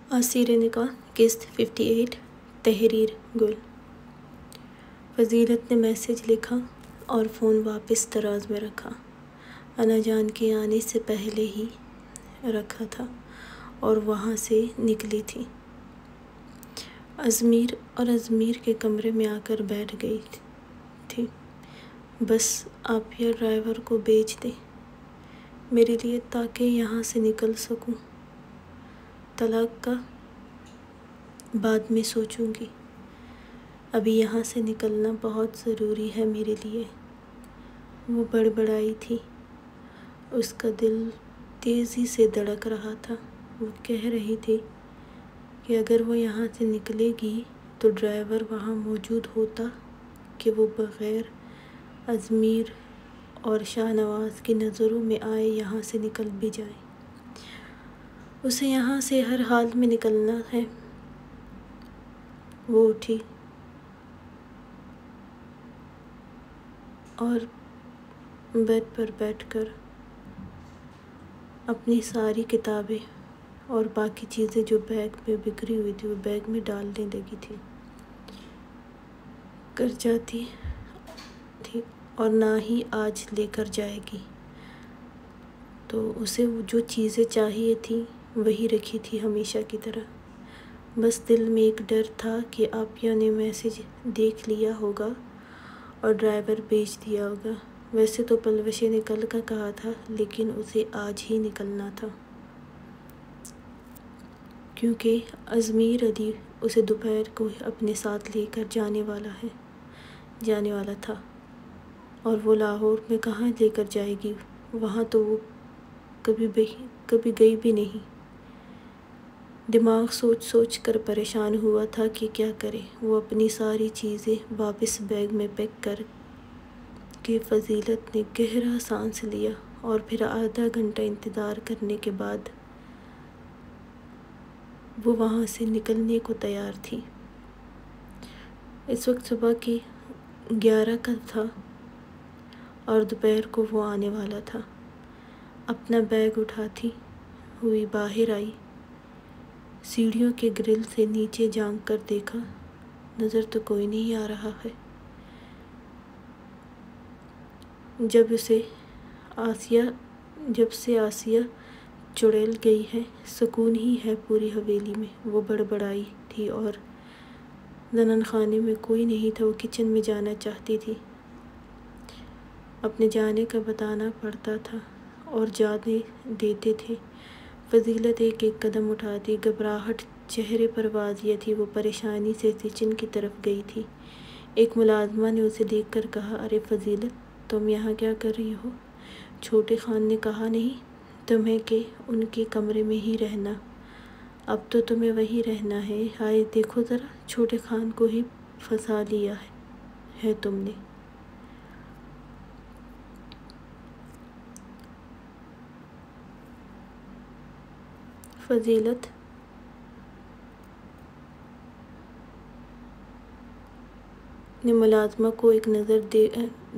آثیر نکاح قسط 58 تحریر گل۔ فضیلت نے میسج لکھا اور فون واپس دراز میں رکھا۔ انا جان کے آنے سے پہلے ہی رکھا تھا اور وہاں سے نکلی تھی۔ ازمیر کے کمرے میں آ کر بیٹھ گئی تھی۔ بس آپ یا ڈرائیور کو بھیج دیں میرے لیے تاکہ یہاں سے نکل سکوں۔ طلاق کا بعد میں سوچوں گی، ابھی یہاں سے نکلنا بہت ضروری ہے میرے لیے۔ وہ بڑبڑائی تھی، اس کا دل تیزی سے دھڑک رہا تھا۔ وہ کہہ رہی تھی کہ اگر وہ یہاں سے نکلے گی تو ڈرائیور وہاں موجود ہوتا کہ وہ بغیر ازمیر اور شاہ نواز کی نظروں میں آئے یہاں سے نکل بھی جائے۔ اسے یہاں سے ہر حال میں نکلنا ہے۔ وہ اٹھی اور بیڈ پر بیٹھ کر اپنی ساری کتابیں اور باقی چیزیں جو بیگ میں بکھری ہوئی تھی وہ بیگ میں ڈالنے لگی تھی۔ کر جاتی تھی اور نہ ہی آج لے کر جائے گی، تو اسے جو چیزیں چاہیے تھیں وہی رکھی تھی ہمیشہ کی طرح۔ بس دل میں ایک ڈر تھا کہ عافیہ نے میسج دیکھ لیا ہوگا اور ڈرائیور بھیج دیا ہوگا۔ ویسے تو پلوشے نے کل کا کہا تھا، لیکن اسے آج ہی نکلنا تھا کیونکہ ازمیر علی اسے دوپہر کو اپنے ساتھ لے کر جانے والا تھا، اور وہ لاہور میں کہاں لے کر جائے گی؟ وہاں تو وہ کبھی گئی بھی نہیں۔ دماغ سوچ کر پریشان ہوا تھا کہ کیا کرے۔ وہ اپنی ساری چیزیں واپس بیگ میں پیک کر کے فضیلت نے گہرا سانس لیا اور پھر آدھا گھنٹہ انتظار کرنے کے بعد وہ وہاں سے نکلنے کو تیار تھی۔ اس وقت صبح کی 11 کا تھا اور دوپہر کو وہ آنے والا تھا۔ اپنا بیگ اٹھاتی ہوئی باہر آئی، سیڑھیوں کے گرل سے نیچے جھانک کر دیکھا، نظر تو کوئی نہیں آ رہا ہے۔ جب سے آسیہ چڑیل گئی ہے، سکون ہی ہے پوری حویلی میں۔ وہ بڑبڑائی تھی اور زنان خانے میں کوئی نہیں تھا۔ وہ کچن میں جانا چاہتی تھی، اپنے جانے کا بتانا پڑتا تھا اور جانے دیتے تھے۔ فضیلت ایک قدم اٹھاتی، گھبراہٹ چہرے پر واضح تھی۔ وہ پریشانی سے کچن کی طرف گئی تھی۔ ایک ملازمہ نے اسے دیکھ کر کہا، ارے فضیلت، تم یہاں کیا کر رہی ہو؟ چھوٹے خان نے کہا نہیں تمہیں کہ ان کے کمرے میں ہی رہنا، اب تو تمہیں وہیں رہنا ہے۔ ہائے دیکھو ذرا، چھوٹے خان کو ہی پھنسا لیا ہے تم نے۔ فضیلت نے ملازمہ کو ایک نظر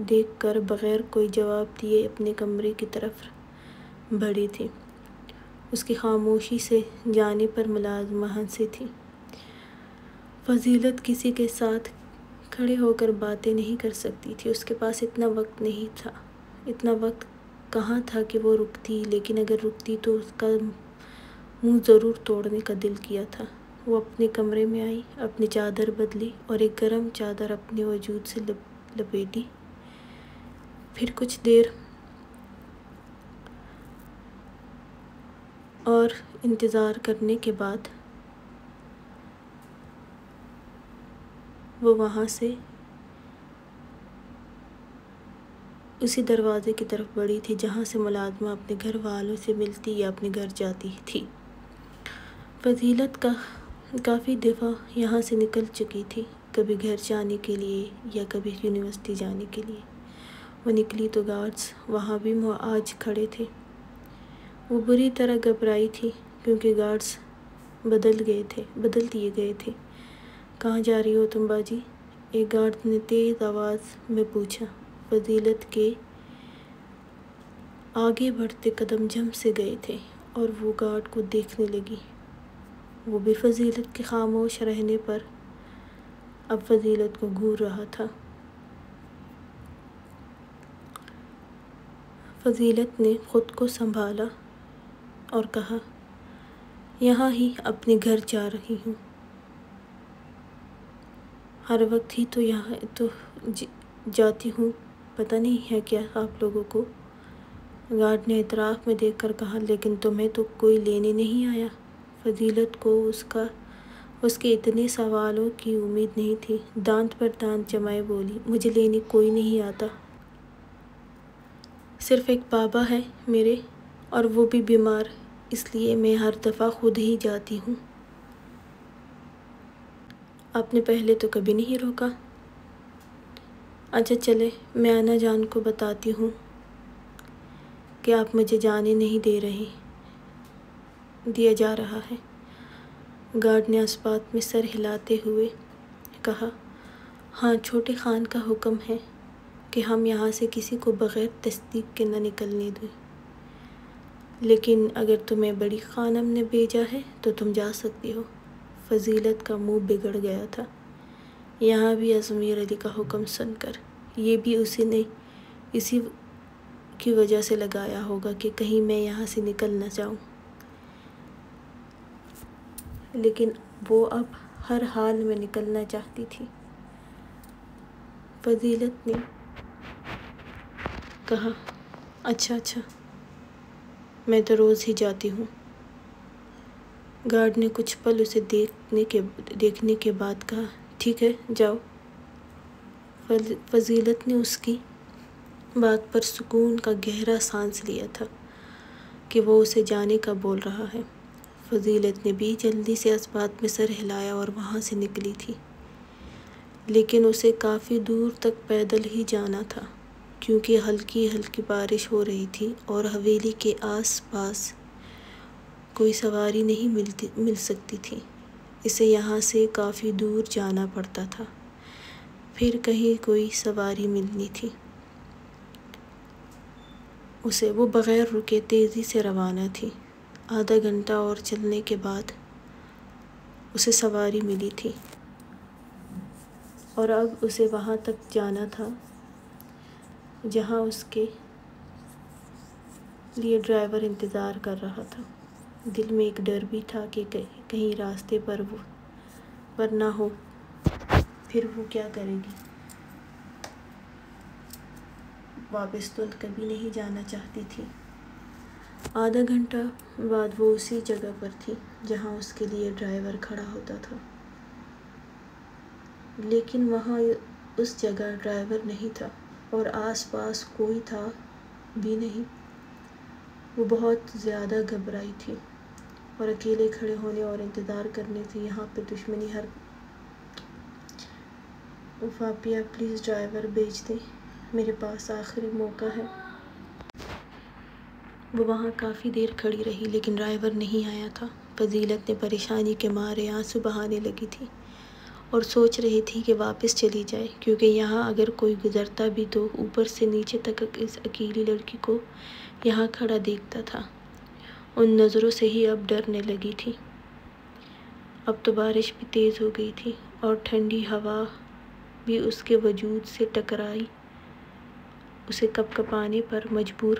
دیکھ کر بغیر کوئی جواب دیے اپنے کمرے کی طرف بڑھی تھی۔ اس کی خاموشی سے جانے پر ملازمہ ہنسی تھی۔ فضیلت کسی کے ساتھ کھڑے ہو کر باتیں نہیں کر سکتی تھی، اس کے پاس اتنا وقت نہیں تھا۔ اتنا وقت کہاں تھا کہ وہ رکتی، لیکن اگر رکتی تو اس کا منہ ضرور توڑنے کا دل کیا تھا۔ وہ اپنے کمرے میں آئی، اپنی چادر بدلی اور ایک گرم چادر اپنے وجود سے لپیٹی۔ پھر کچھ دیر اور انتظار کرنے کے بعد وہ وہاں سے اسی دروازے کی طرف بڑھی تھی جہاں سے ملازمہ اپنے گھر والوں سے ملتی یا اپنے گھر جاتی تھی۔ فضیلت کافی دفعہ یہاں سے نکل چکی تھی، کبھی گھر جانے کے لیے یا کبھی یونیورسٹی جانے کے لیے۔ وہ نکلی تو گارڈز وہاں بھی آج کھڑے تھے۔ وہ بری طرح گھبرائی تھی کیونکہ گارڈز بدل دیے گئے تھے۔ کہاں جا رہی ہو تم باجی؟ ایک گارڈ نے تیز آواز میں پوچھا۔ فضیلت کے آگے بڑھتے قدم جم سے گئے تھے اور وہ گارڈ کو دیکھنے لگی۔ وہ بھی فضیلت کے خاموش رہنے پر اب فضیلت کو گھور رہا تھا۔ فضیلت نے خود کو سنبھالا اور کہا، یہاں ہی اپنے گھر جا رہی ہوں، ہر وقت ہی تو یہاں تو جاتی ہوں، پتہ نہیں ہے کیا آپ لوگوں کو۔ گارڈ نے اعتراف میں دیکھ کر کہا، لیکن تمہیں تو کوئی لینے نہیں آیا۔ فضیلت کو اس کے اتنے سوالوں کی امید نہیں تھی، دانت پر دانت جمائے بولی، مجھے لینے کوئی نہیں آتا، صرف ایک بابا ہے میرے، اور وہ بھی بیمار، اس لیے میں ہر دفعہ خود ہی جاتی ہوں۔ آپ نے پہلے تو کبھی نہیں روکا۔ اچھا چلے، میں انا جان کو بتاتی ہوں کہ آپ مجھے جانے نہیں دیا جا رہا ہے۔ گارڈ نے اس بات میں سر ہلاتے ہوئے کہا، ہاں، چھوٹے خان کا حکم ہے کہ ہم یہاں سے کسی کو بغیر تصدیق کے نہ نکلنے دیں، لیکن اگر تمہیں بڑی خانم نے بھیجا ہے تو تم جا سکتی ہو۔ فضیلت کا منہ بگڑ گیا تھا، یہاں بھی ازمیر علی کا حکم سن کر۔ یہ بھی اسی کی وجہ سے لگایا ہوگا کہ کہیں میں یہاں سے نکل نہ جاؤں، لیکن وہ اب ہر حال میں نکلنا چاہتی تھی۔ فضیلت نے کہا، اچھا، میں تو روز ہی جاتی ہوں۔ گارڈ نے کچھ پل اسے دیکھنے کے بعد کہا، ٹھیک ہے، جاؤ۔ فضیلت نے اس کی بات پر سکون کا گہرا سانس لیا تھا کہ وہ اسے جانے کا بول رہا ہے۔ فضیلت نے بھی جلدی سے اس بات میں سر ہلایا اور وہاں سے نکلی تھی، لیکن اسے کافی دور تک پیدل ہی جانا تھا، کیونکہ ہلکی ہلکی بارش ہو رہی تھی اور حویلی کے آس پاس کوئی سواری نہیں مل سکتی تھی۔ اسے یہاں سے کافی دور جانا پڑتا تھا، پھر کہیں کوئی سواری ملنی تھی۔ وہ بغیر رکے تیزی سے روانہ تھی۔ آدھا گھنٹہ اور چلنے کے بعد اسے سواری ملی تھی، اور اب اسے وہاں تک جانا تھا جہاں اس کے لیے ڈرائیور انتظار کر رہا تھا۔ دل میں ایک ڈر بھی تھا کہ کہیں راستے پر نہ ہو، پھر وہ کیا کرے گی؟ واپس تو کبھی نہیں جانا چاہتی تھی۔ آدھا گھنٹہ بعد وہ اسی جگہ پر تھی جہاں اس کے لیے ڈرائیور کھڑا ہوتا تھا، لیکن وہاں اس جگہ ڈرائیور نہیں تھا اور آس پاس کوئی تھا بھی نہیں۔ وہ بہت زیادہ گھبرائی تھی اور اکیلے کھڑے ہونے اور انتظار کرنے سے یہاں پہ دشمنی پاپیا پلیز ڈرائیور بھیج دیں، میرے پاس آخری موقع ہے۔ وہ وہاں کافی دیر کھڑی رہی لیکن ڈرائیور نہیں آیا تھا۔ فضیلت نے پریشانی کے مارے آنسو بہانے لگی تھی اور سوچ رہی تھی کہ واپس چلی جائے، کیونکہ یہاں اگر کوئی گزرتا بھی تو اوپر سے نیچے تک اس اکیلی لڑکی کو یہاں کھڑا دیکھتا تھا۔ ان نظروں سے ہی اب ڈرنے لگی تھی۔ اب تو بارش بھی تیز ہو گئی تھی اور ٹھنڈی ہوا بھی اس کے وجود سے ٹکرائی اسے کپکپانے پر مجبور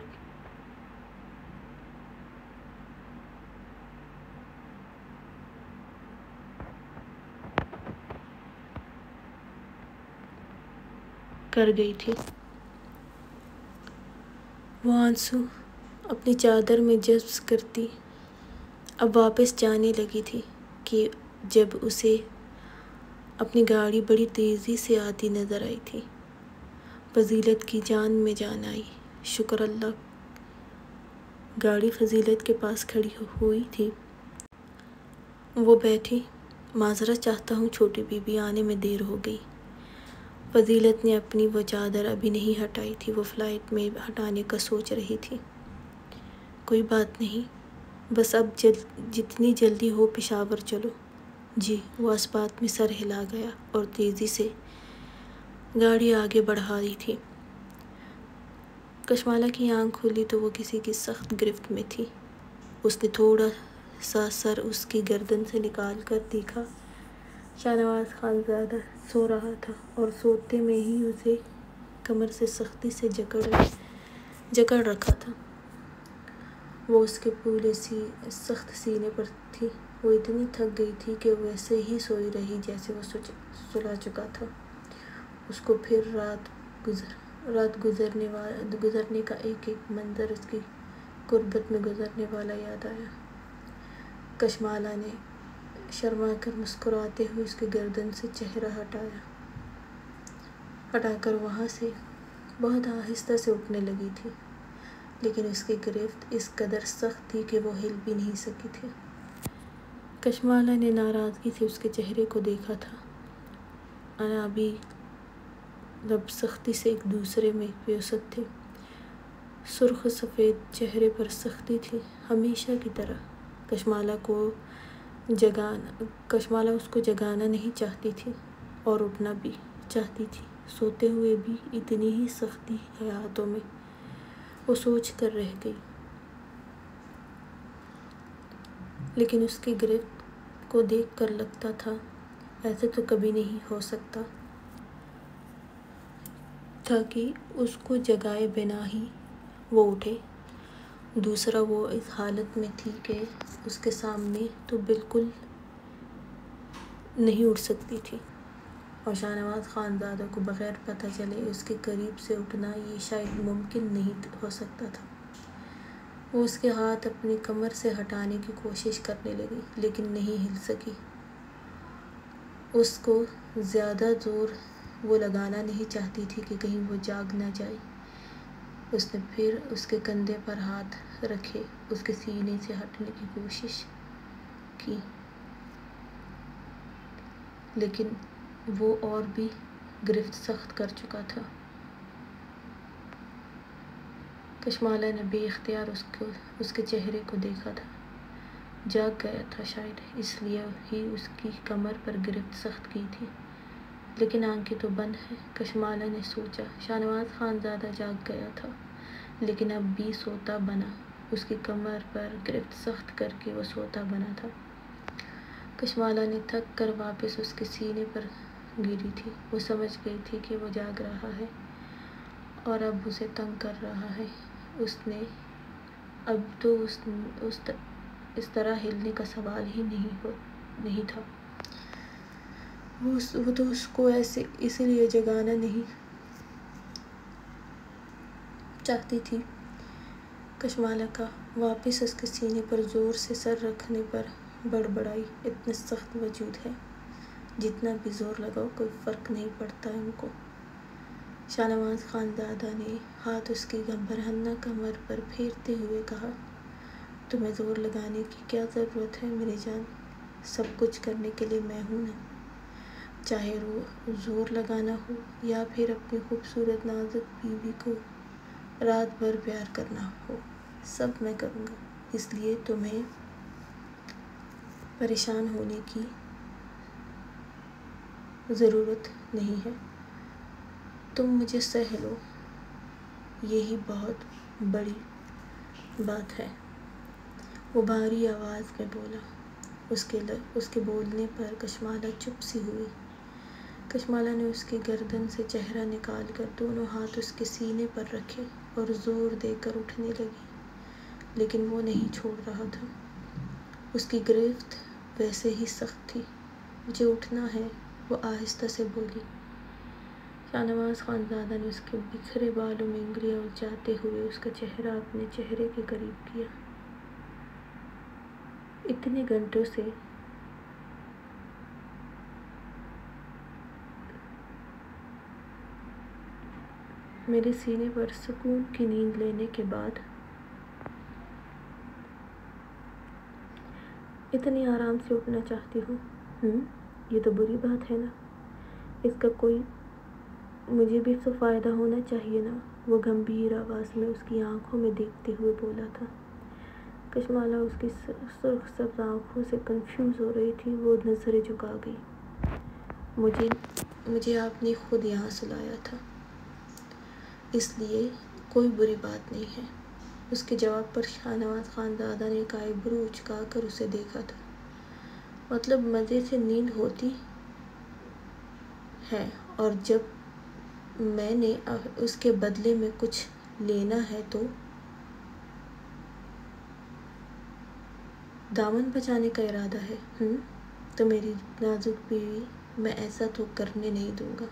کر گئی تھی۔ وہ آنسو اپنی چادر میں جذب کرتی اب واپس جانے لگی تھی کہ جب اسے اپنی گاڑی بڑی تیزی سے آتی نظر آئی تھی۔ فضیلت کی جان میں جان آئی، شکر اللہ۔ گاڑی فضیلت کے پاس کھڑی ہوئی تھی، وہ بیٹھی۔ معذرت چاہتا ہوں چھوٹی بی بی، آنے میں دیر ہو گئی۔ فضیلت نے اپنی وہ چادر ابھی نہیں ہٹائی تھی، وہ فلائٹ میں ہٹانے کا سوچ رہی تھی۔ کوئی بات نہیں، بس اب جتنی جلدی ہو پشاور چلو۔ جی، وہ اس بات میں سر ہلا گیا اور تیزی سے گاڑی آگے بڑھا رہی تھی۔ کشمالہ کی آنکھ کھلی تو وہ کسی کی سخت گرفت میں تھی۔ اس نے تھوڑا ساتھ سر اس کی گردن سے نکال کر دیکھا۔ شاہنواز خانزادہ سو رہا تھا اور سوتے میں ہی اسے کمر سے سختی سے جکڑ رکھا تھا۔ وہ اس کے پورے سخت سینے پر تھی۔ وہ اتنی تھک گئی تھی کہ وہ ویسے ہی سوئی رہی جیسے وہ سلا چکا تھا۔ اس کو پھر رات گزرنے کا ایک ایک منظر اس کی غربت میں گزرنے والا یاد آیا۔ کشمالہ نے شرما کر مسکراتے ہوئے اس کی گردن سے چہرہ ہٹا کر وہاں سے بہت آہستہ سے اٹھنے لگی تھی، لیکن اس کی گرفت اس قدر سخت تھی کہ وہ ہل بھی نہیں سکی تھی۔ کشمالہ نے ناراضگی سے اس کے چہرے کو دیکھا تھا۔ انابی لب سختی سے ایک دوسرے میں پیوست تھے۔ سرخ سفید چہرے پر سختی تھی، ہمیشہ کی طرح۔ کشمالہ اس کو جگانا نہیں چاہتی تھی اور اٹھنا بھی چاہتی تھی۔ سوتے ہوئے بھی اتنی ہی سختی ہے ہاتھوں میں، وہ سوچ کر رہ گئی۔ لیکن اس کی گرفت کو دیکھ کر لگتا تھا ایسے تو کبھی نہیں ہو سکتا تھا کہ اس کو جگائے بنا ہی وہ اٹھے۔ دوسرا، وہ اس حالت میں تھی کہ اس کے سامنے تو بالکل نہیں اٹھ سکتی تھی، اور شاہنواز خانزادہ کو بغیر پتہ چلے اس کے قریب سے اٹھنا یہ شاید ممکن نہیں ہو سکتا تھا۔ وہ اس کے ہاتھ اپنی کمر سے ہٹانے کی کوشش کرنے لگی، لیکن نہیں ہل سکی۔ اس کو زیادہ زور وہ لگانا نہیں چاہتی تھی کہ کہیں وہ جاگ نہ جائے۔ اس نے پھر اس کے کندھے پر ہاتھ رکھے اس کے سینے سے ہٹنے کی کوشش کی، لیکن وہ اور بھی گرفت سخت کر چکا تھا۔ کشمالہ نے بے اختیار اس کے چہرے کو دیکھا تھا۔ جاگ گیا تھا شاید، اس لیے ہی اس کی کمر پر گرفت سخت کی تھی، لیکن آنکھیں تو بند ہیں۔ کشمالہ نے سوچا شاہنواز خانزادہ جاگ گیا تھا، لیکن اب بھی سوتا بنا۔ اس کی کمر پر گرفت سخت کر کے وہ سوتا بنا تھا۔ کشمالہ نے تھک کر واپس اس کے سینے پر گری تھی۔ وہ سمجھ گئی تھی کہ وہ جاگ رہا ہے اور اب اسے تنگ کر رہا ہے۔ اس نے اب تو اس طرح ہلنے کا سوال ہی نہیں تھا۔ وہ تو اس کو اس لیے جگانا نہیں چاہتی تھی۔ کشمالہ کا واپس اس کے سینے پر زور سے سر رکھنے پر بڑبڑائی، اتنا سخت وجود ہے، جتنا بھی زور لگاؤ کوئی فرق نہیں پڑتا ان کو۔ شاہنواز خانزادہ نے ہاتھ اس کی برہنہ کمر پر پھیرتے ہوئے کہا، تمہیں زور لگانے کی کیا ضرورت ہے میری جان؟ سب کچھ کرنے کے لیے میں ہوں نا، چاہے زور لگانا ہو یا پھر اپنی خوبصورت نازک بیوی کو رات بھر پیار کرنا ہو، سب میں کروں گا۔ اس لیے تمہیں پریشان ہونے کی ضرورت نہیں ہے، تم مجھے سہ لو، یہی بہت بڑی بات ہے۔ وہ بھاری آواز میں بولا۔ اس کے بولنے پر کشمالہ چپ سی ہوئی۔ کشمالہ نے اس کی گردن سے چہرہ نکال کر دونوں ہاتھ اس کے سینے پر رکھے اور زور دے کر اٹھنے لگی، لیکن وہ نہیں چھوڑ رہا تھا۔ اس کی گرفت ویسے ہی سخت تھی۔ مجھے اٹھنا ہے، وہ آہستہ سے بولی۔ شاہنواز خانزادہ نے اس کے بکھرے بالوں میں انگلیاں الجھاتے ہوئے اس کا چہرہ اپنے چہرے کے قریب کیا۔ اتنے گھنٹوں سے میرے سینے پر سکون کی نیند لینے کے بعد اتنی آرام سے اٹھنا چاہتی ہوں؟ یہ تو بری بات ہے نا، اس کا کوئی مجھے بھی تو فائدہ ہونا چاہیے نا، وہ گمبھیر آواز میں اس کی آنکھوں میں دیکھتے ہوئے بولا تھا۔ کشمالہ اس کی سرخ سبز آنکھوں سے کنفیوز ہو رہی تھی۔ وہ نظریں جھکا گئی۔ مجھے آپ نے خود یہاں سلایا تھا، اس لیے کوئی بری بات نہیں ہے۔ اس کے جواب پر شاہنواز خانزادہ نے ایک آئی برو اچکا کر اسے دیکھا تھا۔ مطلب مزے سے نیند ہوتی ہے، اور جب میں نے اس کے بدلے میں کچھ لینا ہے تو دامن بچانے کا ارادہ ہے۔ تو میری نازک بیوی، میں ایسا تو کرنے نہیں دوں گا۔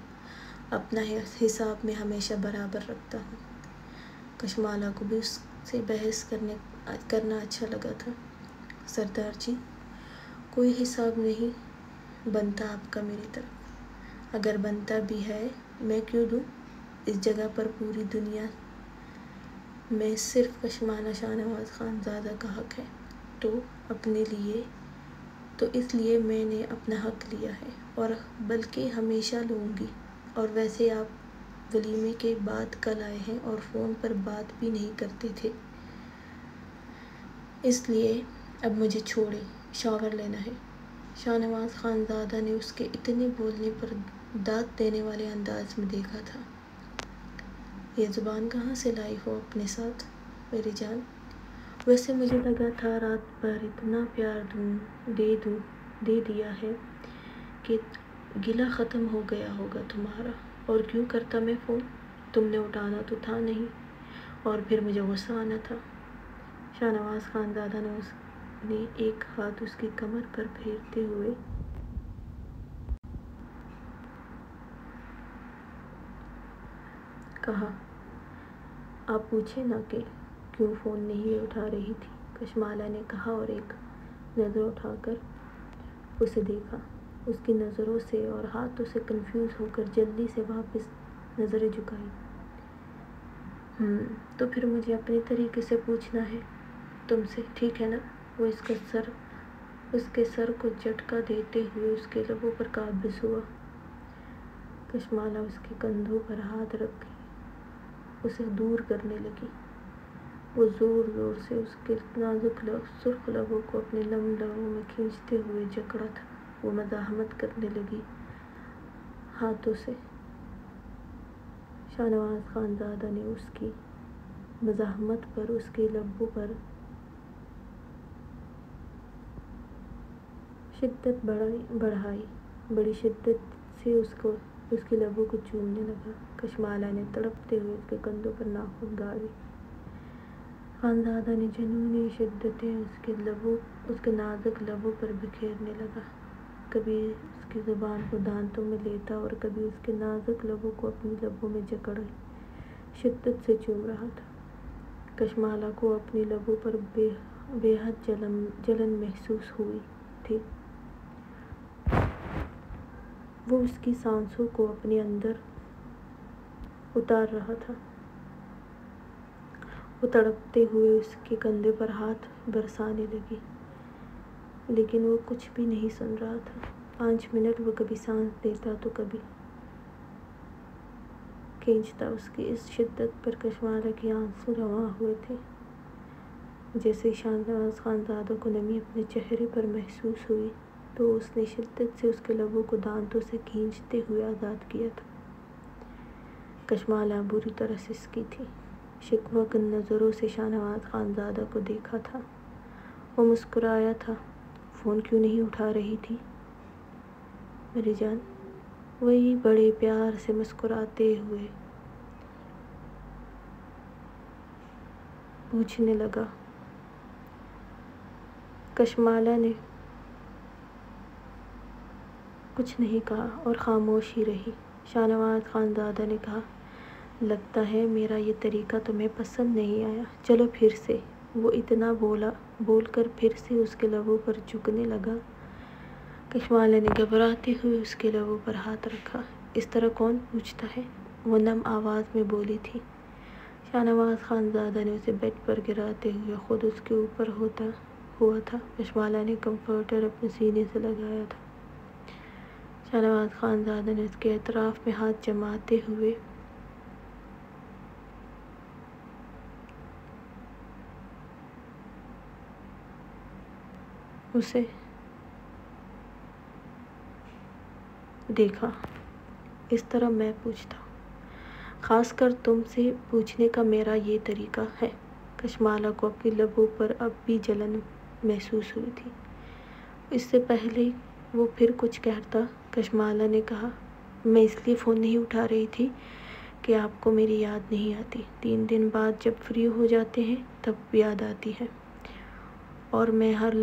اپنا حساب میں ہمیشہ برابر رکھتا ہوں۔ کشمالہ کو بھی اس سے بحث کرنا اچھا لگا تھا۔ سردار جی، کوئی حساب نہیں بنتا آپ کا میری طرف۔ اگر بنتا بھی ہے میں کیوں دوں؟ اس جگہ پر پوری دنیا میں صرف کشمالہ شاہنواز خانزادہ کا حق ہے، تو اس لیے میں نے اپنا حق لیا ہے، اور بلکہ ہمیشہ لوں گی۔ اور ویسے آپ ولیمے کے بعد کل آئے ہیں اور فون پر بات بھی نہیں کرتے تھے، اس لیے اب مجھے چھوڑیں، شاور لینا ہے۔ شاہنواز خانزادہ نے اس کے اتنے بولنے پر داد دینے والے انداز میں دیکھا تھا۔ یہ زبان کہاں سے لائی ہو اپنے ساتھ میری جان؟ ویسے مجھے لگا تھا رات بھر اتنا پیار دے دیا ہے کہ گلہ ختم ہو گیا ہوگا تمہارا۔ اور کیوں کرتا میں فون؟ تم نے اٹھانا تو تھا نہیں، اور پھر مجھے غصہ آنا تھا۔ شاہنواز خانزادہ نے ایک ہاتھ اس کی کمر پر پھیرتے ہوئے کہا، آپ پوچھیں نا کہ کیوں فون نہیں اٹھا رہی تھی، کشمالہ نے کہا اور ایک نظر اٹھا کر اسے دیکھا۔ اس کی نظروں سے اور ہاتھوں سے کنفیوز ہو کر جلدی سے واپس نظریں جھکائی۔ تو پھر مجھے اپنے طریقے سے پوچھنا ہے تم سے، ٹھیک ہے نا؟ وہ اس کے سر کو جھٹکا دیتے ہوئے اس کے لبوں پر قابض ہوا۔ کشمالہ اس کے کندھوں پر ہاتھ رکھ اسے دور کرنے لگی۔ وہ زور زور سے اس کے نازک سرخ لبوں کو اپنے نم لبوں میں کھینچتے ہوئے جکڑا تھا۔ وہ مزاحمت کرنے لگی ہاتھوں سے۔ شاہنواز خانزادہ نے اس کی مزاحمت پر اس کے لبوں پر شدت بڑھائی، بڑی شدت سے اس کے لبوں کو چومنے لگا۔ کشمالہ نے تڑپتے ہوئے اس کے کندھوں پر ناخن گاڑے۔ خانزادہ نے جنونی شدت اس کے نازک لبوں پر بکھیرنے لگا، کبھی اس کی زبان کو دانتوں میں لیتا اور کبھی اس کے نازک لبوں کو اپنی لبوں میں جکڑے شدت سے چوم رہا تھا۔ کشمالہ کو اپنی لبوں پر بے حد جلن محسوس ہوئی تھی۔ وہ اس کی سانسوں کو اپنے اندر اتار رہا تھا۔ وہ تڑپتے ہوئے اس کے کندھے پر ہاتھ برسانے لگی، لیکن وہ کچھ بھی نہیں سن رہا تھا۔ 5 منٹ وہ کبھی سانس دیتا تو کبھی کھینچتا۔ اس کی اس شدت پر کشمالہ کے آنسو رواں ہوئے تھے۔ جیسے شاہنواز خانزادہ کو نمی اپنے چہرے پر محسوس ہوئی تو اس نے شدت سے اس کے لبوں کو دانتوں سے کھینچتے ہوئے آزاد کیا تھا۔ کشمالہ بری طرح سسکی تھی، شکوہ کن نظروں سے شاہنواز خانزادہ کو دیکھا تھا۔ وہ مسکرایا تھا۔ فون کیوں نہیں اٹھا رہی تھی میری جان؟ وہی بڑے پیار سے مسکراتے ہوئے پوچھنے لگا۔ کشمالہ نے کچھ نہیں کہا اور خاموش ہی رہی۔ شاہنواز خانزادہ نے کہا، لگتا ہے میرا یہ طریقہ تمہیں پسند نہیں آیا، چلو پھر سے۔ وہ اتنا بول کر پھر سے اس کے لبوں پر جھکنے لگا۔ کشمالہ نے گھبراتے ہوئے اس کے لبوں پر ہاتھ رکھا۔ اس طرح کون پوچھتا ہے؟ وہ نم آواز میں بولی تھی۔ شاہنواز خانزادہ نے اسے بیڈ پر گراتے ہوئے خود اس کے اوپر ہوا تھا۔ کشمالہ نے کمفرٹر اپنے سینے سے لگایا تھا۔ شاہنواز خانزادہ نے اس کے اطراف میں ہاتھ جماتے ہوئے اسے دیکھا۔ اس طرح میں پوچھتا ہوں، خاص کر تم سے پوچھنے کا میرا یہ طریقہ ہے۔ کشمالہ کو اپنی لبوں پر اب بھی جلن محسوس ہوئی تھی۔ اس سے پہلے وہ پھر کچھ کہتا، کشمالہ نے کہا، میں اس لیے فون نہیں اٹھا رہی تھی کہ آپ کو میری یاد نہیں آتی۔ 3 دن بعد جب فری ہو جاتے ہیں تب یاد آتی ہے، اور میں ہر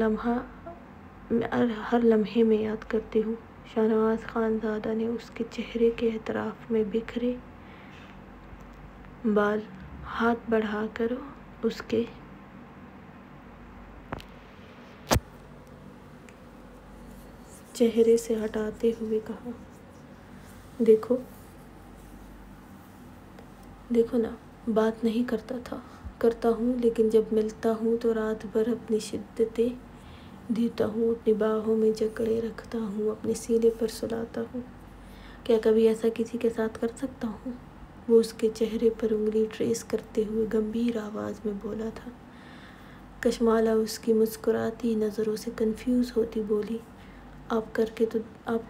لمحے میں یاد کرتی ہوں۔ شاہنواز خانزادہ نے اس کے چہرے کے اطراف میں بکھرے بال ہاتھ بڑھا کر اس کے چہرے سے ہٹاتے ہوئے کہا، دیکھو نا، بات نہیں کرتا ہوں، لیکن جب ملتا ہوں تو رات بھر اپنی شدتیں دیتا ہوں، اپنی باہوں میں جکڑے رکھتا ہوں، اپنے سینے پر سلاتا ہوں۔ کیا کبھی ایسا کسی کے ساتھ کر سکتا ہوں؟ وہ اس کے چہرے پر انگلی ٹریس کرتے ہوئے گمبھیر آواز میں بولا تھا۔ کشمالہ اس کی مسکراتی نظروں سے کنفیوز ہوتی بولی، آپ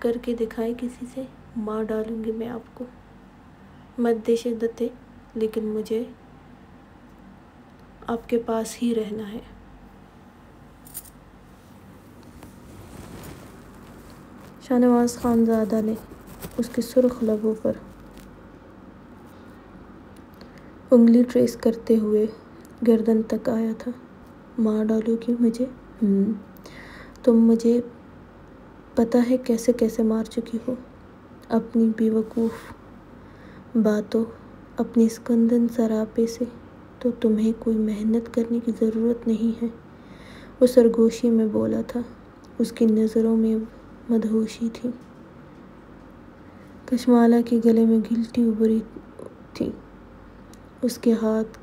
کر کے دکھائیں کسی سے، مار ڈالوں گی میں آپ کو۔ مت دے شدتیں، لیکن مجھے آپ کے پاس ہی رہنا ہے۔ شاہنواز خانزادہ نے اس کے سرخ لبوں پر انگلی ٹریس کرتے ہوئے گردن تک آیا تھا۔ مار ڈالو گی مجھے؟ تم مجھے پتہ ہے کیسے کیسے مار چکی ہو، اپنی بے وقوف باتوں، اپنی اس گندن سراپے سے، تو تمہیں کوئی محنت کرنے کی ضرورت نہیں ہے۔ وہ سرگوشی میں بولا تھا، اس کی نظروں میں مدہوشی تھی۔ کشمالہ کے گلے میں گلٹی ابھری تھی، اس کے ہاتھ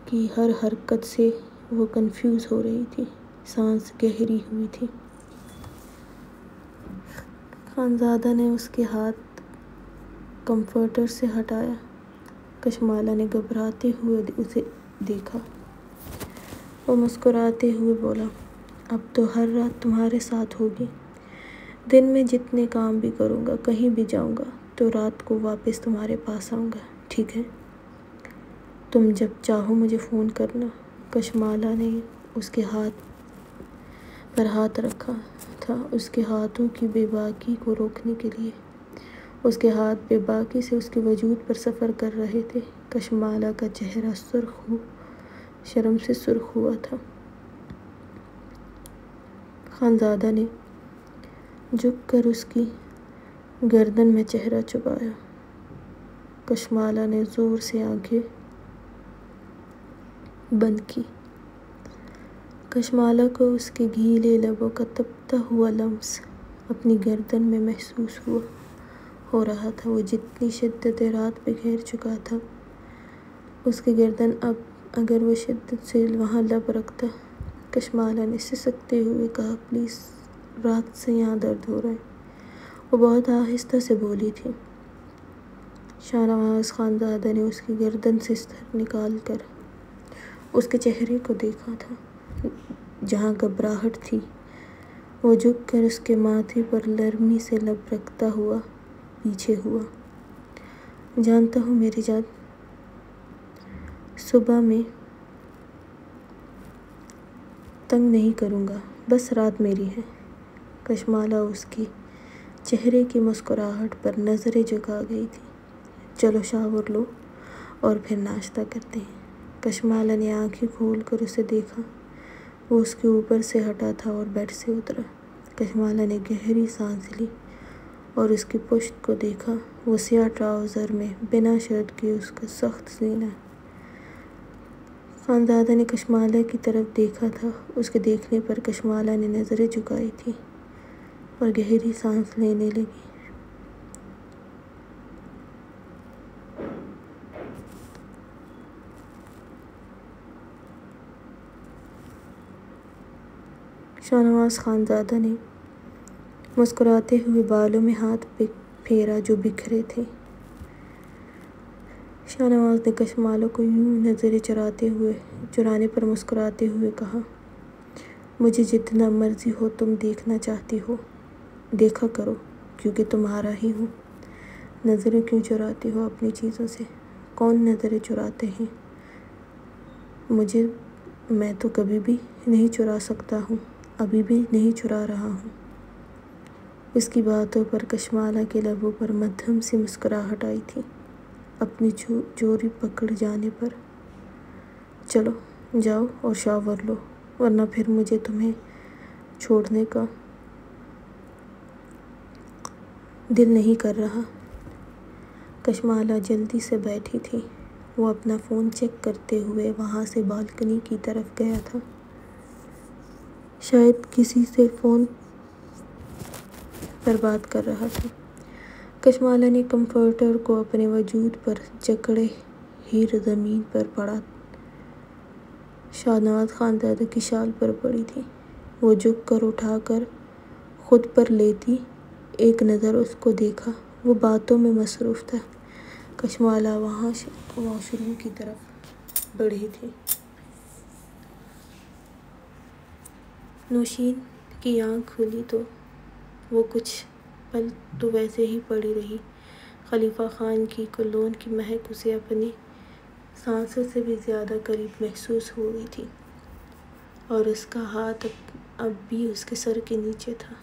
کی ہر حرکت سے وہ کنفیوز ہو رہی تھی، سانس گہری ہوئی تھی۔ خانزادہ نے اس کے ہاتھ کمفرٹر سے ہٹایا۔ کشمالہ نے گھبراتے ہوئے اسے دیکھا۔ وہ مسکراتے ہوئے بولا، اب تو ہر رات تمہارے ساتھ ہوگی۔ دن میں جتنے کام بھی کروں گا، کہیں بھی جاؤں گا، تو رات کو واپس تمہارے پاس آؤں گا، ٹھیک ہے؟ تم جب چاہو مجھے فون کرنا۔ کشمالہ نے اس کے ہاتھ پر ہاتھ رکھا تھا، اس کے ہاتھوں کی بے باکی کو روکنے کے لیے۔ اس کے ہاتھ بے باکی سے اس کے وجود پر سفر کر رہے تھے۔ کشمالہ کا چہرہ شرم سے سرخ ہوا تھا۔ خانزادہ نے جھک کر اس کی گردن میں چہرہ چھپایا۔ کشمالہ نے زور سے آنکھیں بند کی۔ کشمالہ کو اس کے گیلے لبوں کا تپتا ہوا لمس اپنی گردن میں محسوس ہو رہا تھا۔ وہ جتنی شدتیں رات بکھیر چکا تھا، اس کی گردن اب اگر وہ شدت سے وہاں لب رکھتا۔ کشمالہ نے سسکتے ہوئے کہا، پلیز، رات سے یہاں درد ہو رہا ہے۔ وہ بہت آہستہ سے بولی تھی۔ شاہنواز خانزادہ نے اس کی گردن سے سر نکال کر اس کے چہرے کو دیکھا تھا، جہاں گھبراہٹ تھی۔ وہ جھک کر اس کے ماتھے پر نرمی سے لب رکھتا ہوا پیچھے ہوا۔ جانتا ہوں میری جان، صبح میں تنگ نہیں کروں گا، بس رات میری ہے۔ کشمالہ اس کے چہرے کی مسکراہٹ پر نظریں جھکا گئی تھی۔ چلو شاور لو اور پھر ناشتہ کرتے ہیں۔ کشمالہ نے آنکھیں کھول کر اسے دیکھا۔ وہ اس کے اوپر سے ہٹا تھا اور بیڈ سے اترا۔ کشمالہ نے گہری سانس لی اور اس کی پشت کو دیکھا۔ وہ سیاہ ٹراؤزر میں بنا شرٹ کے اس کا سخت سینہ۔ خانزادہ نے کشمالہ کی طرف دیکھا تھا۔ اس کے دیکھنے پر کشمالہ نے نظریں جھکائی تھیں اور گہری سانس لینے لگی۔ شاہنواز خانزادہ نے مسکراتے ہوئے بالوں میں ہاتھ پھیرا جو بکھرے تھے۔ شاہنواز نے کشمالہ کو یوں نظریں چرانے پر مسکراتے ہوئے کہا، مجھے جتنا مرضی ہو تم دیکھنا چاہتی ہو، دیکھا کرو، کیونکہ تمہارا ہی ہوں۔ نظریں کیوں چراتی ہو اپنی چیزوں سے؟ کون نظریں چراتے ہیں؟ مجھے میں تو کبھی بھی نہیں چرا سکتا ہوں، ابھی بھی نہیں چرا رہا ہوں۔ اس کی باتوں پر کشمالہ کے لبوں پر مدھم سی مسکراہٹ آئی تھی، اپنی چوری پکڑ جانے پر۔ چلو جاؤ اور شاور لو، ورنہ پھر مجھے تمہیں چھوڑنے کا دل نہیں کر رہا۔ کشمالہ جلدی سے بیٹھی تھی، وہ اپنا فون چیک کرتے ہوئے وہاں سے بالکنی کی طرف گیا تھا، شاید کسی سے فون پر بات کر رہا تھا۔ کشمالہ نے کمفرٹر کو اپنے وجود پر جکڑے ہی زمین پر پڑا شاہنواز خاندادہ کی شال پر پڑی تھی۔ وہ جھک کر اٹھا کر خود پر لیتی ایک نظر اس کو دیکھا، وہ باتوں میں مصروف تھا۔ کشمالہ واش روم کی طرف بڑھی تھی۔ نوشین کی آنکھ کھلی تو وہ کچھ پل تو ویسے ہی پڑی رہی۔ خلیفہ خان کی کولون کی مہک اسے اپنی سانسوں سے بھی زیادہ قریب محسوس ہو رہی تھی، اور اس کا ہاتھ اب بھی اس کے سر کے نیچے تھا،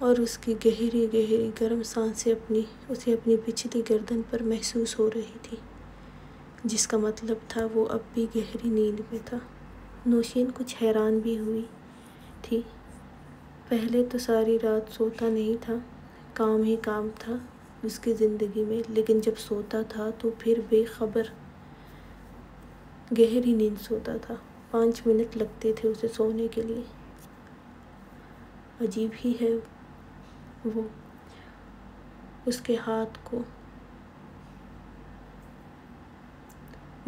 اور اس کی گہری گہری گرم سانسیں اسے اپنی پچھلی گردن پر محسوس ہو رہی تھی، جس کا مطلب تھا وہ اب بھی گہری نیند میں تھا۔ نوشین کچھ حیران بھی ہوئی تھی۔ پہلے تو ساری رات سوتا نہیں تھا، کام ہی کام تھا اس کی زندگی میں، لیکن جب سوتا تھا تو پھر بے خبر گہری نیند سوتا تھا۔ 5 منٹ لگتے تھے اسے سونے کے لیے۔ عجیب ہی ہے وہ، اس کے ہاتھ کو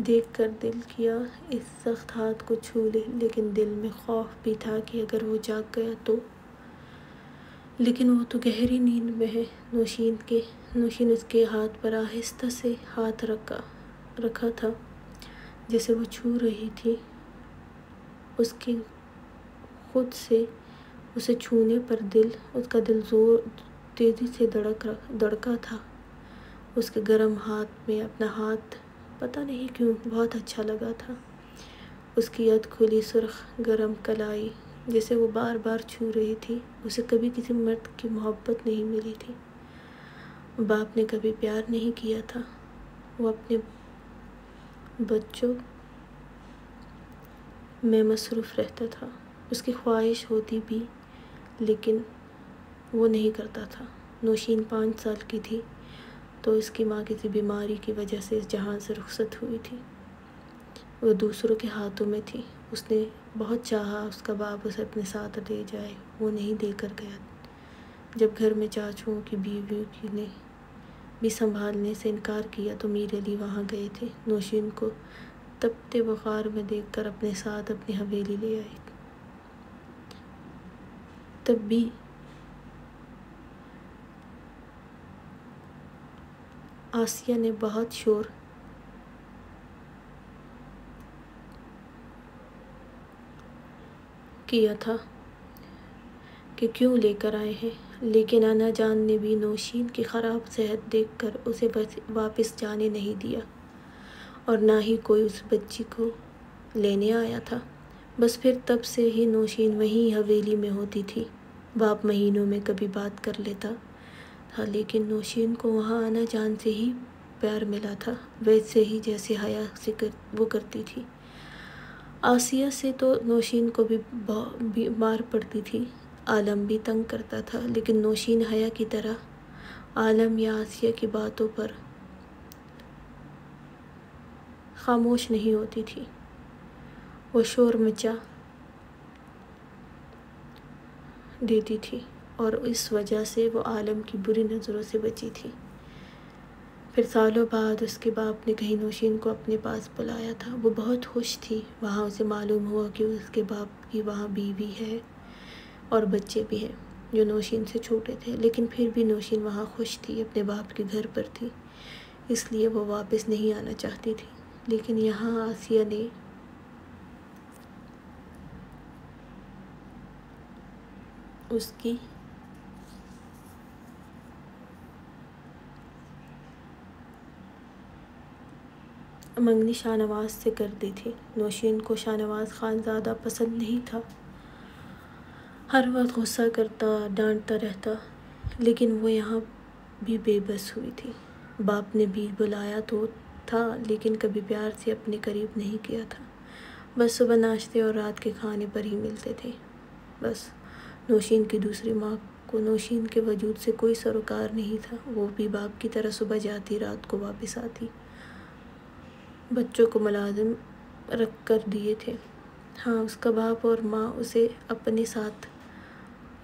دیکھ کر دل کیا اس سخت ہاتھ کو چھو لے، لیکن دل میں خوف بھی تھا کہ اگر وہ جاگ گیا تو۔ لیکن وہ تو گہری نیند میں ہے۔ نوشین اس کے ہاتھ پر آہستہ سے ہاتھ رکھا تھا، جیسے وہ چھو رہی تھی۔ اس کے خود سے اسے چھونے پر اس کا دل تیزی سے دھڑکا تھا۔ اس کے گرم ہاتھ میں اپنا ہاتھ پتہ نہیں کیوں بہت اچھا لگا تھا۔ اس کی ید کھلی سرخ گرم کلائی جسے وہ بار بار چھو رہی تھی، اسے کبھی کسی مرد کی محبت نہیں ملی تھی۔ باپ نے کبھی پیار نہیں کیا تھا، وہ اپنے بچوں میں مصروف رہتا تھا۔ اس کی خواہش ہوتی بھی، لیکن وہ نہیں کرتا تھا۔ نوشین 5 سال کی تھی تو اس کی ماں کسی بیماری کی وجہ سے اس جہاں سے رخصت ہوئی تھی۔ وہ دوسروں کے ہاتھوں میں تھی۔ اس نے بہت چاہا اس کا باپ اسے اپنے ساتھ لے جائے، وہ نہیں لے کر گیا۔ جب گھر میں چاچوؤں کی بیوی نے بھی سنبھالنے سے انکار کیا تو میر علی وہاں گئے تھے۔ نوشین کو تپتے بخار میں دیکھ کر اپنے ساتھ اپنی حویلی لے آئے۔ تب بھی آسیہ نے بہت شور کیا تھا کہ کیوں لے کر آئے ہیں، لیکن انا جان نے بھی نوشین کی خراب صحت دیکھ کر اسے واپس جانے نہیں دیا، اور نہ ہی کوئی اس بچی کو لینے آیا تھا۔ بس پھر تب سے ہی نوشین وہیں حویلی میں ہوتی تھی۔ باپ مہینوں میں کبھی بات کر لیتا تھا، لیکن نوشین کو وہاں انا جان سے ہی پیار ملا تھا، ویسے ہی جیسے حیا سے وہ کرتی تھی۔ آسیہ سے تو نوشین کو بھی مار پڑتی تھی، عالم بھی تنگ کرتا تھا، لیکن نوشین حیا کی طرح عالم یا آسیہ کی باتوں پر خاموش نہیں ہوتی تھی۔ وہ شور مچا دیتی تھی، اور اس وجہ سے وہ عالم کی بری نظروں سے بچی تھی۔ پھر سالوں بعد اس کے باپ نے کہیں نوشین کو اپنے پاس بلایا تھا۔ وہ بہت خوش تھی۔ وہاں اسے معلوم ہوا کہ اس کے باپ کی وہاں بیوی ہے اور بچے بھی ہیں جو نوشین سے چھوٹے تھے، لیکن پھر بھی نوشین وہاں خوش تھی، اپنے باپ کے گھر پر تھی، اس لیے وہ واپس نہیں آنا چاہتی تھی۔ لیکن یہاں آسیہ نے اس کی منگنی شاہ نواز سے کر دی تھی۔ نوشین کو شاہ نواز خان زیادہ پسند نہیں تھا، ہر وقت غصہ کرتا، ڈانٹتا رہتا، لیکن وہ یہاں بھی بے بس ہوئی تھی۔ باپ نے بھی بلایا تو تھا، لیکن کبھی پیار سے اپنے قریب نہیں کیا تھا، بس صبح ناشتے اور رات کے کھانے پر ہی ملتے تھے۔ بس نوشین کی دوسری ماں کو نوشین کے وجود سے کوئی سروکار نہیں تھا، وہ بھی باپ کی طرح صبح جاتی، رات کو واپس آتی، بچوں کو ملازم رکھ کر دیے تھے۔ ہاں، اس کا باپ اور ماں اسے اپنے ساتھ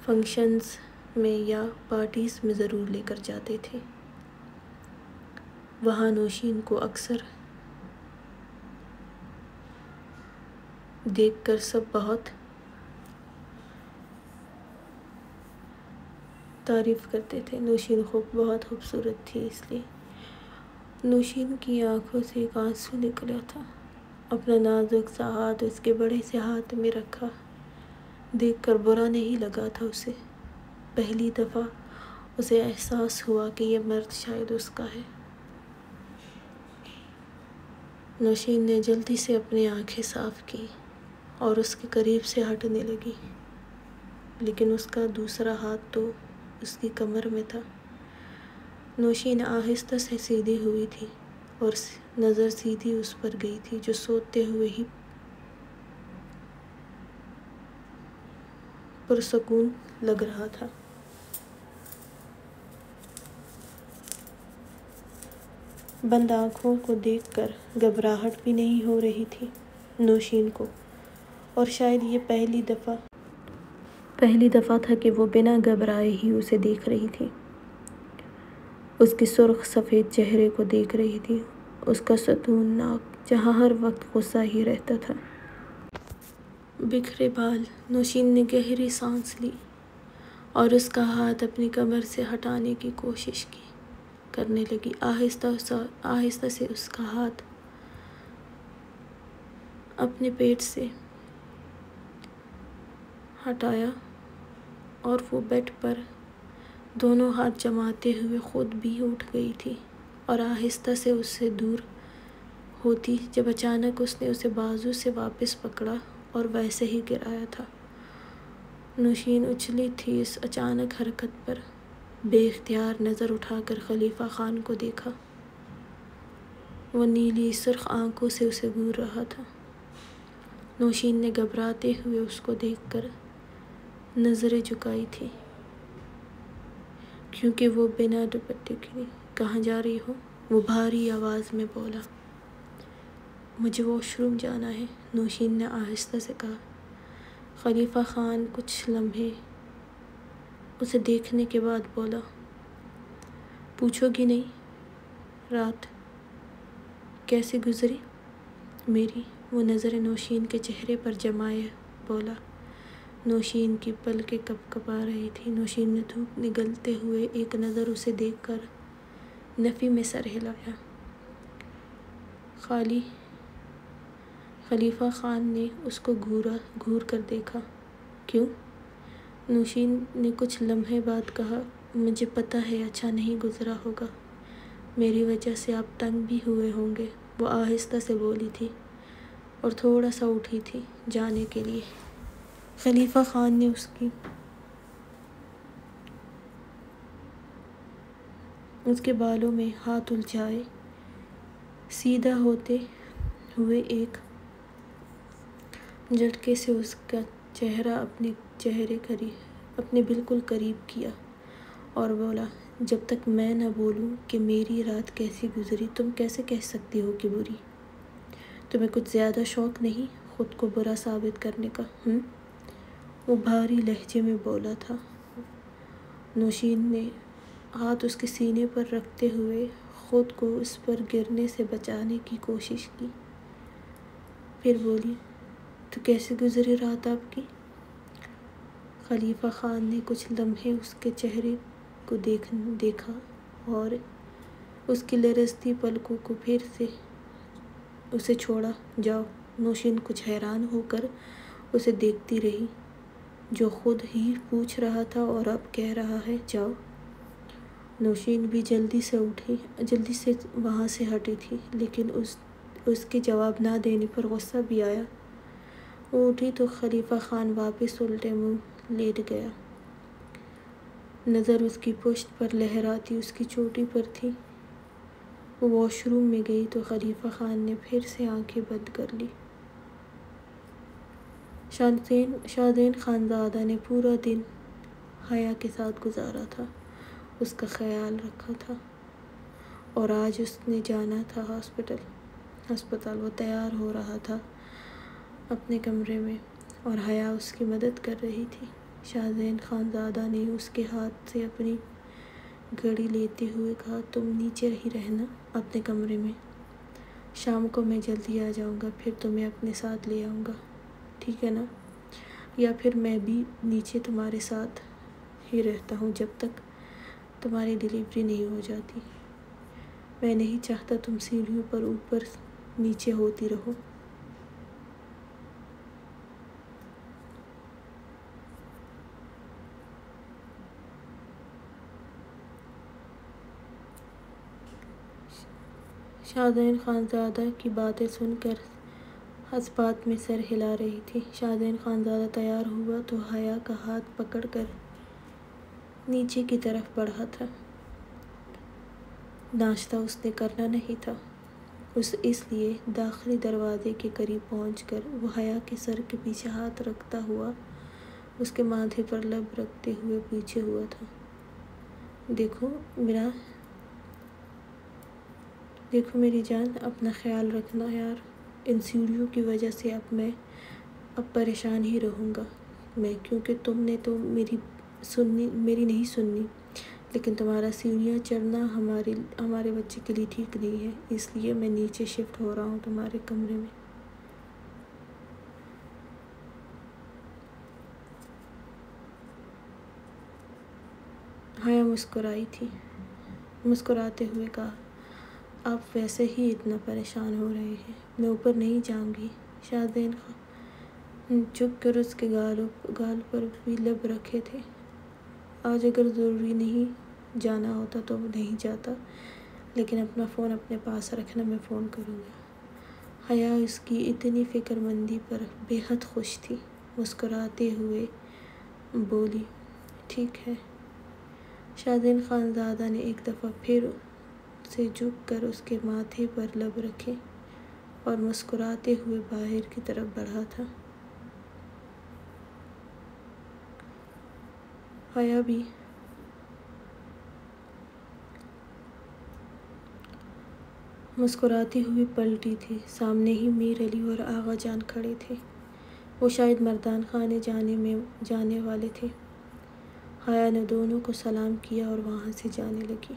فنکشنز میں یا پارٹیز میں ضرور لے کر جاتے تھے۔ وہاں نوشین کو اکثر دیکھ کر سب بہت تعریف کرتے تھے۔ نوشین بہت خوبصورت تھی، اس لیے نوشین کی آنکھوں سے ایک آنسو نکلا تھا۔ اپنا نازک سا ہاتھ اس کے بڑے سے ہاتھ میں رکھا، دیکھ کر برا نہیں لگا تھا اسے۔ پہلی دفعہ اسے احساس ہوا کہ یہ مرد شاید اس کا ہے۔ نوشین نے جلدی سے اپنی آنکھیں صاف کی اور اس کے قریب سے ہٹنے لگی، لیکن اس کا دوسرا ہاتھ تو اس کی کمر میں تھا۔ نوشین آہستہ سے سیدھی ہوئی تھی اور نظر سیدھی اس پر گئی تھی جو سوتے ہوئے ہی پرسکون لگ رہا تھا۔ بند آنکھوں کو دیکھ کر گھبراہٹ بھی نہیں ہو رہی تھی نوشین کو، اور شاید یہ پہلی دفعہ تھا کہ وہ بنا گھبرائے ہی اسے دیکھ رہی تھی۔ اس کے سرخ سفید چہرے کو دیکھ رہی تھی، اس کا ستون ناک جہاں ہر وقت غصہ ہی رہتا تھا۔ بکھرے بال۔ نوشین نے گہری سانس لی اور اس کا ہاتھ اپنی کمر سے ہٹانے کی کوشش کرنے لگی۔ آہستہ سے اس کا ہاتھ اپنے پیٹ سے ہٹایا اور وہ بیڈ پر دونوں ہاتھ جماتے ہوئے خود بھی اٹھ گئی تھی اور آہستہ سے اس سے دور ہوتی جب اچانک اس نے اسے بازو سے واپس پکڑا اور ویسے ہی گرایا تھا۔ نوشین اچھلی تھی اس اچانک حرکت پر، بے اختیار نظر اٹھا کر خلیفہ خان کو دیکھا۔ وہ نیلی سرخ آنکھوں سے اسے گھور رہا تھا۔ نوشین نے گھبراتے ہوئے اس کو دیکھ کر نظریں جھکائی تھی، کیونکہ وہ بنا دوپٹے کے کہاں جا رہی ہو؟ وہ بھاری آواز میں بولا۔ مجھے واش روم جانا ہے، نوشین نے آہستہ سے کہا۔ خلیفہ خان کچھ لمحے اسے دیکھنے کے بعد بولا، پوچھو گی نہیں رات کیسے گزری میری؟ وہ نظریں نوشین کے چہرے پر جمائے بولا۔ نوشین کی پلکیں کپ کپا رہی تھی۔ نوشین نے دھوپ نگلتے ہوئے ایک نظر اسے دیکھ کر نفی میں سر ہلایا۔ خلیفہ خان نے اس کو گھور کر دیکھا۔ کیوں؟ نوشین نے کچھ لمحے بعد کہا، مجھے پتہ ہے اچھا نہیں گزرا ہوگا، میری وجہ سے آپ تنگ بھی ہوئے ہوں گے، وہ آہستہ سے بولی تھی اور تھوڑا سا اٹھی تھی جانے کے لیے۔ خلیفہ خان نے اس کے بالوں میں ہاتھ الجھائے، سیدھا ہوتے ہوئے ایک جھٹکے سے اس کا چہرہ اپنے بالکل قریب کیا اور بولا، جب تک میں نہ بولوں کہ میری رات کیسی گزری تم کیسے کہہ سکتی ہو کہ بری؟ تمہیں کچھ زیادہ شوق نہیں خود کو برا ثابت کرنے کا؟ وہ بھاری لہجے میں بولا تھا۔ نوشین نے ہاتھ اس کے سینے پر رکھتے ہوئے خود کو اس پر گرنے سے بچانے کی کوشش کی، پھر بولی، تو کیسے گزری رات آپ کی؟ خلیفہ خان نے کچھ لمحے اس کے چہرے کو دیکھا اور اس کی لرزتی پلکوں کو پھر سے اسے چھوڑا۔ جاؤ۔ نوشین کچھ حیران ہو کر اسے دیکھتی رہی، جو خود ہی پوچھ رہا تھا اور اب کہہ رہا ہے جاؤ۔ نوشین بھی جلدی سے وہاں سے ہٹی تھی، لیکن اس کے جواب نہ دینے پر غصہ بھی آیا۔ وہ اٹھی تو خلیفہ خان واپس الٹے منہ لیٹ گیا۔ نظر اس کی پشت پر لہراتی اس کی چوٹی پر تھی۔ وہ واش روم میں گئی تو خلیفہ خان نے پھر سے آنکھیں بند کر لی۔ شادین خانزادہ نے پورا دن حیا کے ساتھ گزارا تھا، اس کا خیال رکھا تھا، اور آج اس نے جانا تھا ہسپتال۔ وہ تیار ہو رہا تھا اپنے کمرے میں اور حیا اس کی مدد کر رہی تھی۔ شادین خانزادہ نے اس کے ہاتھ سے اپنی گھڑی لیتے ہوئے کہا، تم نیچے ہی رہنا اپنے کمرے میں، شام کو میں جلدی آ جاؤں گا، پھر تمہیں اپنے ساتھ لے آؤں گا، ٹھیک ہے نا؟ یا پھر میں بھی نیچے تمہارے ساتھ ہی رہتا ہوں جب تک تمہاری ڈلیوری نہیں ہو جاتی۔ میں نہیں چاہتا تم سیڑھیوں پر اوپر نیچے ہوتی رہو۔ شادین خانزادہ کی باتیں سن کر حسبات میں سر ہلا رہی تھی۔ شادین خانزادہ تیار ہوا تو حیا کا ہاتھ پکڑ کر نیچے کی طرف بڑھا تھا۔ ناشتہ اس نے کرنا نہیں تھا، اس لیے داخلی دروازے کے قریب پہنچ کر وہ حیا کے سر کے پیچھے ہاتھ رکھتا ہوا اس کے ماتھے پر لب رکھتے ہوئے پیچھے ہوا تھا۔ دیکھو میری جان، اپنا خیال رکھنا یار، ان سیڑھیوں کی وجہ سے اب پریشان ہی رہوں گا میں، کیونکہ تم نے تو میری نہیں سننی، لیکن تمہارا سیڑھیاں چڑھنا ہمارے بچے کے لیے ٹھیک نہیں ہے، اس لیے میں نیچے شفٹ ہو رہا ہوں تمہارے کمرے میں۔ حیا مسکرائی تھی، مسکراتے ہوئے کہا، آپ ویسے ہی اتنا پریشان ہو رہے ہیں، میں اوپر نہیں جاؤں گی۔ شادین جھک کر اس کے گال پر بھی لب رکھے تھے۔ آج اگر ضروری نہیں جانا ہوتا تو نہیں جاتا، لیکن اپنا فون اپنے پاس رکھنا، میں فون کروں گا۔ حیا اس کی اتنی فکر مندی پر بے حد خوش تھی، مسکراتے ہوئے بولی، ٹھیک ہے۔ شادین خانزادہ نے ایک دفعہ پھر سے جھک کر اس کے ماتھے پر لب رکھے اور مسکراتے ہوئے باہر کی طرف بڑھا تھا۔ حیا بھی مسکراتی ہوئی پلٹی تھی۔ سامنے ہی میر علی اور آغا جان کھڑے تھے، وہ شاید مردان خانے جانے والے تھے۔ حیا نے دونوں کو سلام کیا اور وہاں سے جانے لگی۔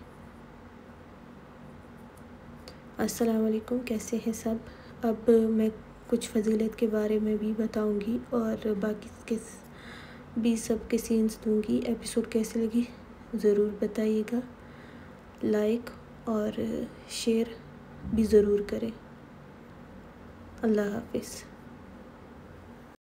السلام علیکم، کیسے ہیں سب؟ اب میں کچھ فضیلت کے بارے میں بھی بتاؤں گی اور باقی بھی سب کے سینز دوں گی۔ ایپیسوڈ کیسے لگی ضرور بتائیے گا، لائک اور شیئر بھی ضرور کریں۔ اللہ حافظ۔